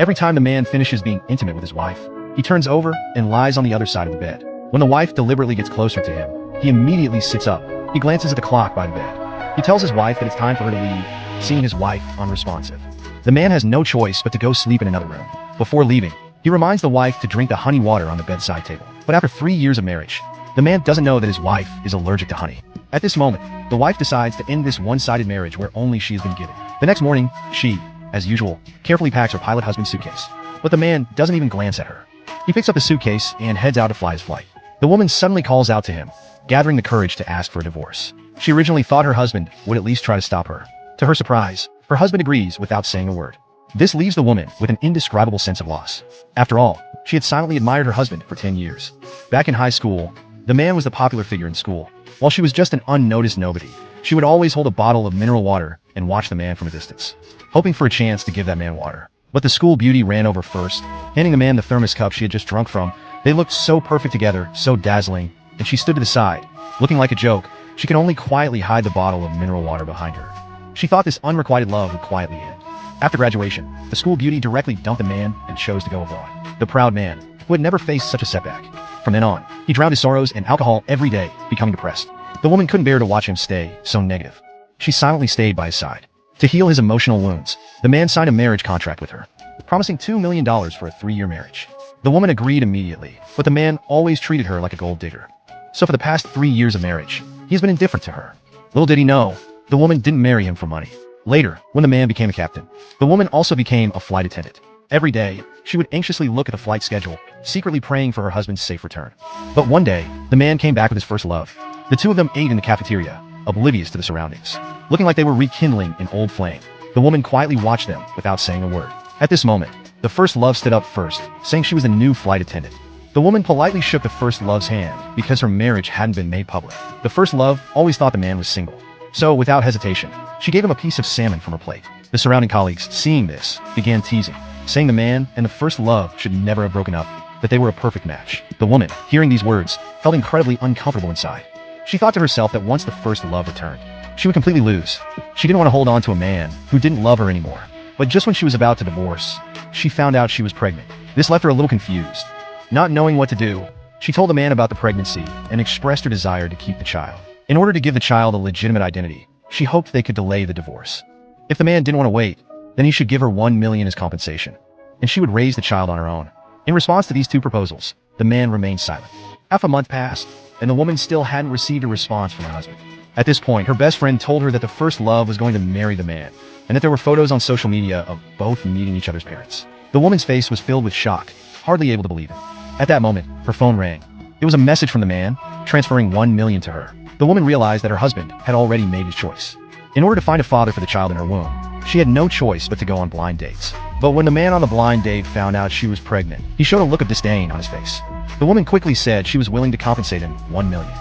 Every time the man finishes being intimate with his wife, he turns over and lies on the other side of the bed. When the wife deliberately gets closer to him, he immediately sits up. He glances at the clock by the bed. He tells his wife that it's time for her to leave, seeing his wife unresponsive. The man has no choice but to go sleep in another room. Before leaving, he reminds the wife to drink the honey water on the bedside table. But after 3 years of marriage, the man doesn't know that his wife is allergic to honey. At this moment, the wife decides to end this one-sided marriage where only she has been given. The next morning, she, as usual, carefully packs her pilot husband's suitcase. But the man doesn't even glance at her. He picks up the suitcase and heads out to fly his flight. The woman suddenly calls out to him, gathering the courage to ask for a divorce. She originally thought her husband would at least try to stop her. To her surprise, her husband agrees without saying a word. This leaves the woman with an indescribable sense of loss. After all, she had silently admired her husband for 10 years. Back in high school, the man was the popular figure in school. While she was just an unnoticed nobody, she would always hold a bottle of mineral water and watch the man from a distance, hoping for a chance to give that man water. But the school beauty ran over first, handing the man the thermos cup she had just drunk from. They looked so perfect together, so dazzling, and she stood to the side, looking like a joke. She could only quietly hide the bottle of mineral water behind her. She thought this unrequited love would quietly end. After graduation, the school beauty directly dumped the man and chose to go abroad. The proud man, who had never faced such a setback. From then on, he drowned his sorrows in alcohol every day, becoming depressed. The woman couldn't bear to watch him stay so negative. She silently stayed by his side. To heal his emotional wounds, the man signed a marriage contract with her, promising $2 million for a 3-year marriage. The woman agreed immediately, but the man always treated her like a gold digger. So for the past 3 years of marriage, he has been indifferent to her. Little did he know, the woman didn't marry him for money. Later, when the man became a captain, the woman also became a flight attendant. Every day, she would anxiously look at the flight schedule, secretly praying for her husband's safe return. But one day, the man came back with his first love. The two of them ate in the cafeteria, oblivious to the surroundings. Looking like they were rekindling an old flame, the woman quietly watched them without saying a word. At this moment, the first love stood up first, saying she was a new flight attendant. The woman politely shook the first love's hand because her marriage hadn't been made public. The first love always thought the man was single. So, without hesitation, she gave him a piece of salmon from her plate. The surrounding colleagues, seeing this, began teasing, saying the man and the first love should never have broken up, that they were a perfect match. The woman, hearing these words, felt incredibly uncomfortable inside. She thought to herself that once the first love returned, she would completely lose. She didn't want to hold on to a man who didn't love her anymore. But just when she was about to divorce, she found out she was pregnant. This left her a little confused. Not knowing what to do, she told the man about the pregnancy and expressed her desire to keep the child. In order to give the child a legitimate identity, she hoped they could delay the divorce. If the man didn't want to wait, then he should give her $1 million as compensation, and she would raise the child on her own. In response to these two proposals, the man remained silent. Half a month passed, and the woman still hadn't received a response from her husband. At this point, her best friend told her that the first love was going to marry the man, and that there were photos on social media of both meeting each other's parents. The woman's face was filled with shock, hardly able to believe it. At that moment, her phone rang. It was a message from the man, transferring $1 million to her. The woman realized that her husband had already made his choice. In order to find a father for the child in her womb, she had no choice but to go on blind dates. But when the man on the blind date found out she was pregnant, he showed a look of disdain on his face. The woman quickly said she was willing to compensate him $1 million.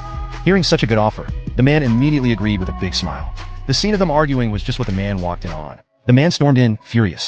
Hearing such a good offer, the man immediately agreed with a big smile. The scene of them arguing was just what the man walked in on. The man stormed in, furious.